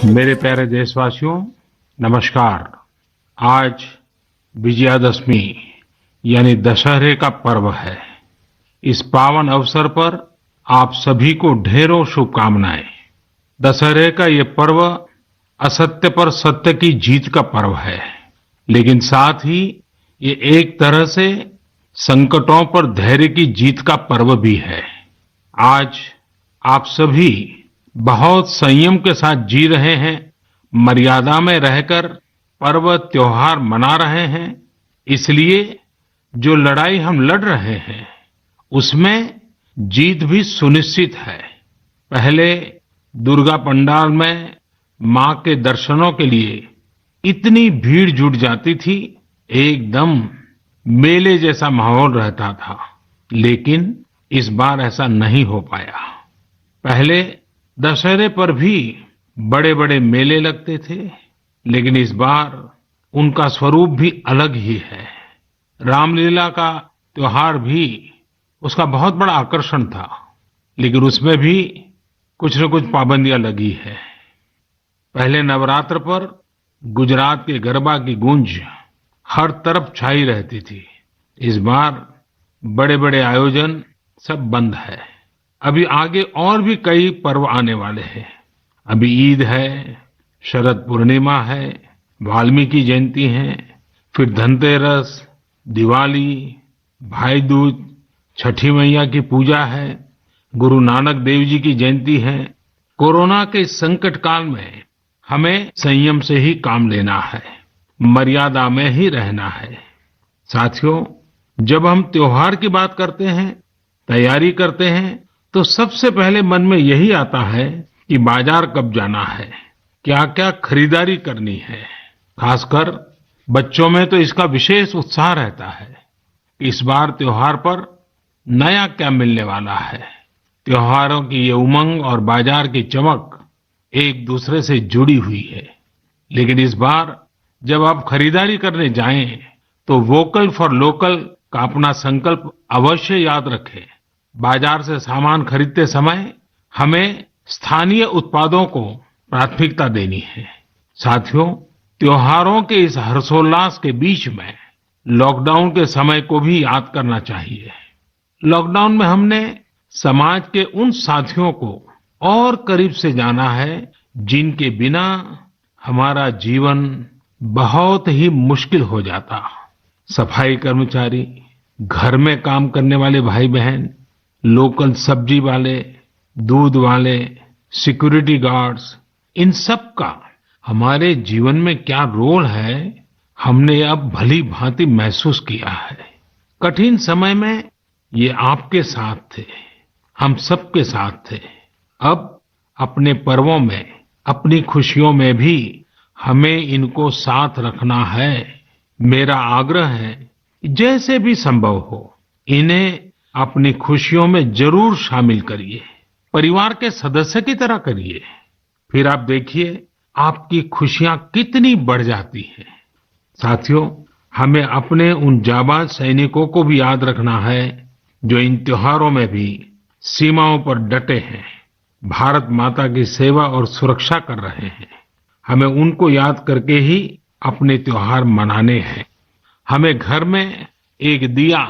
मेरे प्यारे देशवासियों, नमस्कार। आज विजयादशमी यानी दशहरे का पर्व है। इस पावन अवसर पर आप सभी को ढेरों शुभकामनाएं। दशहरे का ये पर्व असत्य पर सत्य की जीत का पर्व है, लेकिन साथ ही ये एक तरह से संकटों पर धैर्य की जीत का पर्व भी है। आज आप सभी बहुत संयम के साथ जी रहे हैं, मर्यादा में रहकर पर्व त्योहार मना रहे हैं। इसलिए जो लड़ाई हम लड़ रहे हैं उसमें जीत भी सुनिश्चित है। पहले दुर्गा पंडाल में मां के दर्शनों के लिए इतनी भीड़ जुट जाती थी, एकदम मेले जैसा माहौल रहता था। लेकिन इस बार ऐसा नहीं हो पाया। पहले दशहरे पर भी बड़े बड़े मेले लगते थे, लेकिन इस बार उनका स्वरूप भी अलग ही है। रामलीला का त्योहार भी उसका बहुत बड़ा आकर्षण था, लेकिन उसमें भी कुछ न कुछ पाबंदियां लगी है। पहले नवरात्र पर गुजरात के गरबा की गूंज हर तरफ छाई रहती थी। इस बार बड़े बड़े आयोजन सब बंद है। अभी आगे और भी कई पर्व आने वाले हैं। अभी ईद है, शरद पूर्णिमा है, वाल्मीकि जयंती है, फिर धनतेरस, दिवाली, भाई दूज, छठी मैया की पूजा है, गुरु नानक देव जी की जयंती है। कोरोना के इस संकट काल में हमें संयम से ही काम लेना है, मर्यादा में ही रहना है। साथियों, जब हम त्योहार की बात करते हैं, तैयारी करते हैं, तो सबसे पहले मन में यही आता है कि बाजार कब जाना है, क्या क्या खरीदारी करनी है। खासकर बच्चों में तो इसका विशेष उत्साह रहता है। इस बार त्योहार पर नया क्या मिलने वाला है। त्योहारों की ये उमंग और बाजार की चमक एक दूसरे से जुड़ी हुई है। लेकिन इस बार जब आप खरीदारी करने जाएं, तो वोकल फॉर लोकल का अपना संकल्प अवश्य याद रखें। बाजार से सामान खरीदते समय हमें स्थानीय उत्पादों को प्राथमिकता देनी है। साथियों, त्योहारों के इस हर्षोल्लास के बीच में लॉकडाउन के समय को भी याद करना चाहिए। लॉकडाउन में हमने समाज के उन साथियों को और करीब से जाना है जिनके बिना हमारा जीवन बहुत ही मुश्किल हो जाता। सफाई कर्मचारी, घर में काम करने वाले भाई बहन, लोकल सब्जी वाले, दूध वाले, सिक्योरिटी गार्ड्स, इन सब का हमारे जीवन में क्या रोल है, हमने अब भली भांति महसूस किया है। कठिन समय में ये आपके साथ थे, हम सबके साथ थे। अब अपने पर्वों में, अपनी खुशियों में भी हमें इनको साथ रखना है। मेरा आग्रह है, जैसे भी संभव हो, इन्हें अपनी खुशियों में जरूर शामिल करिए। परिवार के सदस्य की तरह करिए। फिर आप देखिए आपकी खुशियां कितनी बढ़ जाती हैं। साथियों, हमें अपने उन जाबाज सैनिकों को भी याद रखना है जो इन त्योहारों में भी सीमाओं पर डटे हैं, भारत माता की सेवा और सुरक्षा कर रहे हैं। हमें उनको याद करके ही अपने त्योहार मनाने हैं। हमें घर में एक दिया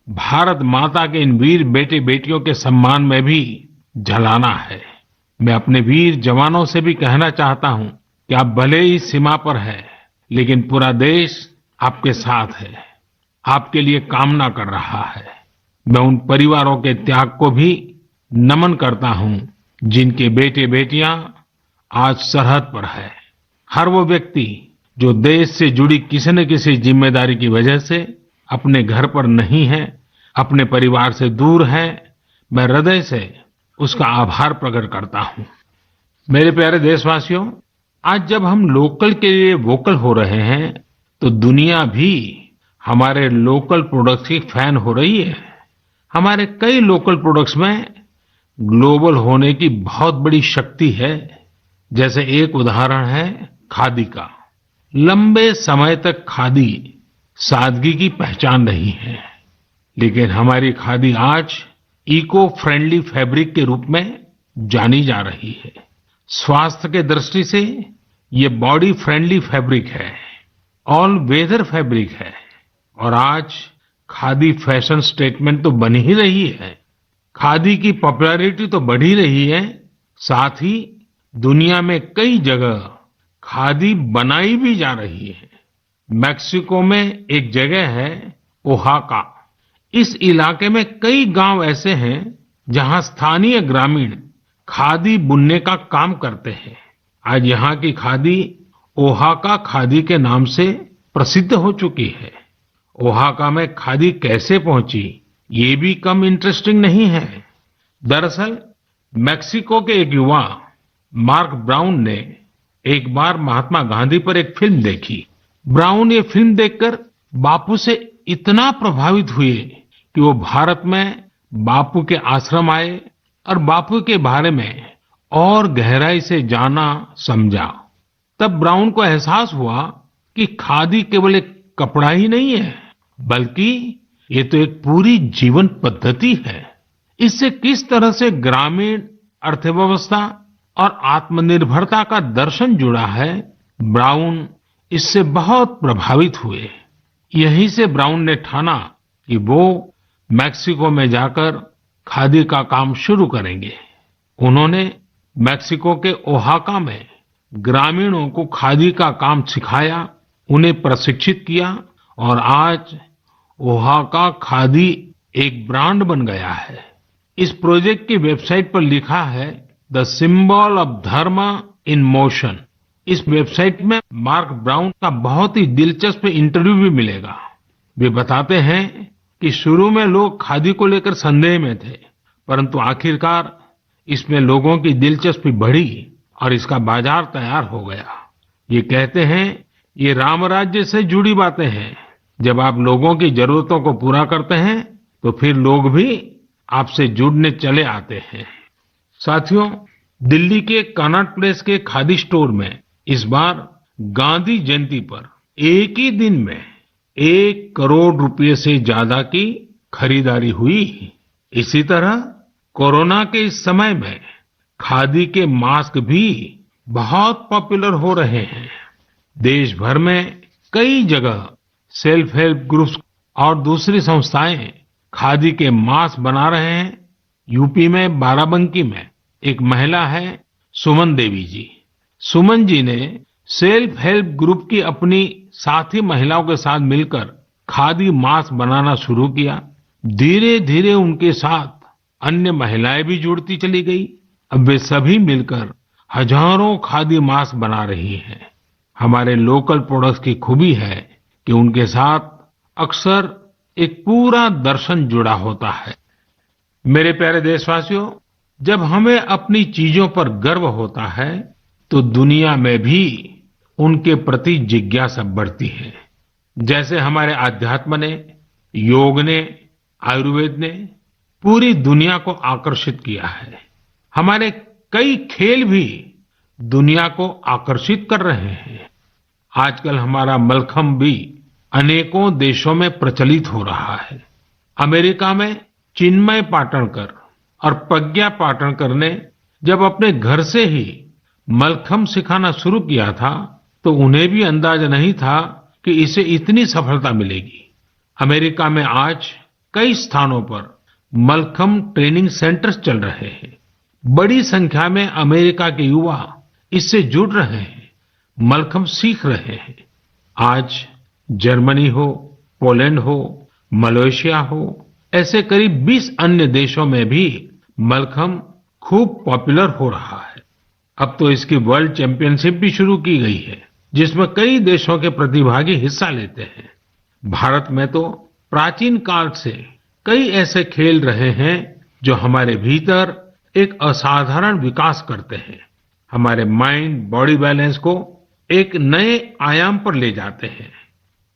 भारत माता के इन वीर बेटे बेटियों के सम्मान में भी जलाना है। मैं अपने वीर जवानों से भी कहना चाहता हूं कि आप भले ही सीमा पर हैं, लेकिन पूरा देश आपके साथ है, आपके लिए कामना कर रहा है। मैं उन परिवारों के त्याग को भी नमन करता हूं जिनके बेटे बेटियां आज सरहद पर है। हर वो व्यक्ति जो देश से जुड़ी किसी न किसी जिम्मेदारी की वजह से अपने घर पर नहीं है, अपने परिवार से दूर है, मैं हृदय से उसका आभार प्रकट करता हूं। मेरे प्यारे देशवासियों, आज जब हम लोकल के लिए वोकल हो रहे हैं, तो दुनिया भी हमारे लोकल प्रोडक्ट्स की फैन हो रही है। हमारे कई लोकल प्रोडक्ट्स में ग्लोबल होने की बहुत बड़ी शक्ति है। जैसे एक उदाहरण है खादी का। लंबे समय तक खादी सादगी की पहचान रही है, लेकिन हमारी खादी आज इको फ्रेंडली फैब्रिक के रूप में जानी जा रही है। स्वास्थ्य के दृष्टि से ये बॉडी फ्रेंडली फैब्रिक है, ऑल वेदर फैब्रिक है और आज खादी फैशन स्टेटमेंट तो बन ही रही है। खादी की पॉपुलैरिटी तो बढ़ ही रही है, साथ ही दुनिया में कई जगह खादी बनाई भी जा रही है। मेक्सिको में एक जगह है ओहाका। इस इलाके में कई गांव ऐसे हैं जहां स्थानीय ग्रामीण खादी बुनने का काम करते हैं। आज यहाँ की खादी ओहाका खादी के नाम से प्रसिद्ध हो चुकी है। ओहाका में खादी कैसे पहुंची, ये भी कम इंटरेस्टिंग नहीं है। दरअसल मेक्सिको के एक युवा मार्क ब्राउन ने एक बार महात्मा गांधी पर एक फिल्म देखी। ब्राउन ये फिल्म देखकर बापू से इतना प्रभावित हुए कि वो भारत में बापू के आश्रम आए और बापू के बारे में और गहराई से जाना समझा। तब ब्राउन को एहसास हुआ कि खादी केवल एक कपड़ा ही नहीं है, बल्कि ये तो एक पूरी जीवन पद्धति है। इससे किस तरह से ग्रामीण अर्थव्यवस्था और आत्मनिर्भरता का दर्शन जुड़ा है, ब्राउन इससे बहुत प्रभावित हुए। यहीं से ब्राउन ने ठाना कि वो मेक्सिको में जाकर खादी का काम शुरू करेंगे। उन्होंने मेक्सिको के ओहाका में ग्रामीणों को खादी का काम सिखाया, उन्हें प्रशिक्षित किया और आज ओहाका खादी एक ब्रांड बन गया है। इस प्रोजेक्ट की वेबसाइट पर लिखा है द सिंबल ऑफ धर्म इन मोशन। इस वेबसाइट में मार्क ब्राउन का बहुत ही दिलचस्प इंटरव्यू भी मिलेगा। वे बताते हैं कि शुरू में लोग खादी को लेकर संदेह में थे, परंतु आखिरकार इसमें लोगों की दिलचस्पी बढ़ी और इसका बाजार तैयार हो गया। ये कहते हैं ये राम राज्य से जुड़ी बातें हैं। जब आप लोगों की जरूरतों को पूरा करते हैं तो फिर लोग भी आपसे जुड़ने चले आते हैं। साथियों, दिल्ली के कनॉट प्लेस के खादी स्टोर में इस बार गांधी जयंती पर एक ही दिन में 1 करोड़ रुपए से ज्यादा की खरीदारी हुई। इसी तरह कोरोना के इस समय में खादी के मास्क भी बहुत पॉपुलर हो रहे हैं। देश भर में कई जगह सेल्फ हेल्प ग्रुप्स और दूसरी संस्थाएं खादी के मास्क बना रहे हैं। यूपी में बाराबंकी में एक महिला है सुमन देवी जी। सुमन जी ने सेल्फ हेल्प ग्रुप की अपनी साथी महिलाओं के साथ मिलकर खादी मास्क बनाना शुरू किया। धीरे धीरे उनके साथ अन्य महिलाएं भी जुड़ती चली गई। अब वे सभी मिलकर हजारों खादी मास्क बना रही हैं। हमारे लोकल प्रोडक्ट्स की खूबी है कि उनके साथ अक्सर एक पूरा दर्शन जुड़ा होता है। मेरे प्यारे देशवासियों, जब हमें अपनी चीजों पर गर्व होता है तो दुनिया में भी उनके प्रति जिज्ञासा बढ़ती है। जैसे हमारे आध्यात्म ने, योग ने, आयुर्वेद ने पूरी दुनिया को आकर्षित किया है। हमारे कई खेल भी दुनिया को आकर्षित कर रहे हैं। आजकल हमारा मलखम्ब भी अनेकों देशों में प्रचलित हो रहा है। अमेरिका में चिन्मय पाटणकर और प्रज्ञा पाटणकर ने जब अपने घर से ही मलखम्ब सिखाना शुरू किया था तो उन्हें भी अंदाजा नहीं था कि इसे इतनी सफलता मिलेगी। अमेरिका में आज कई स्थानों पर मलखम्ब ट्रेनिंग सेंटर्स चल रहे हैं। बड़ी संख्या में अमेरिका के युवा इससे जुड़ रहे हैं, मलखम्ब सीख रहे हैं। आज जर्मनी हो, पोलैंड हो, मलेशिया हो, ऐसे करीब 20 अन्य देशों में भी मलखम्ब खूब पॉपुलर हो रहा है। अब तो इसकी वर्ल्ड चैंपियनशिप भी शुरू की गई है, जिसमें कई देशों के प्रतिभागी हिस्सा लेते हैं। भारत में तो प्राचीन काल से कई ऐसे खेल रहे हैं जो हमारे भीतर एक असाधारण विकास करते हैं, हमारे माइंड बॉडी बैलेंस को एक नए आयाम पर ले जाते हैं।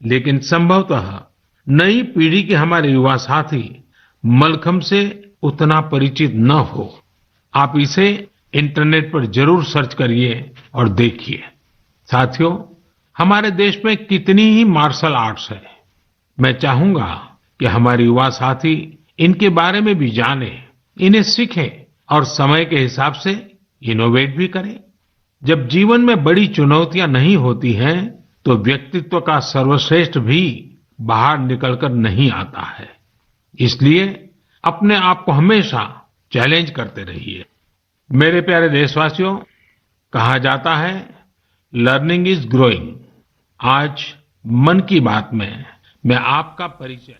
लेकिन संभवतः नई पीढ़ी के हमारे युवा साथी मलखम्ब से उतना परिचित न हो। आप इसे इंटरनेट पर जरूर सर्च करिए और देखिए। साथियों, हमारे देश में कितनी ही मार्शल आर्ट्स है। मैं चाहूंगा कि हमारे युवा साथी इनके बारे में भी जाने, इन्हें सीखें और समय के हिसाब से इनोवेट भी करें। जब जीवन में बड़ी चुनौतियां नहीं होती हैं, तो व्यक्तित्व का सर्वश्रेष्ठ भी बाहर निकलकर नहीं आता है। इसलिए अपने आप को हमेशा चैलेंज करते रहिए। मेरे प्यारे देशवासियों, कहा जाता है लर्निंग इज ग्रोइंग। आज मन की बात में मैं आपका परिचय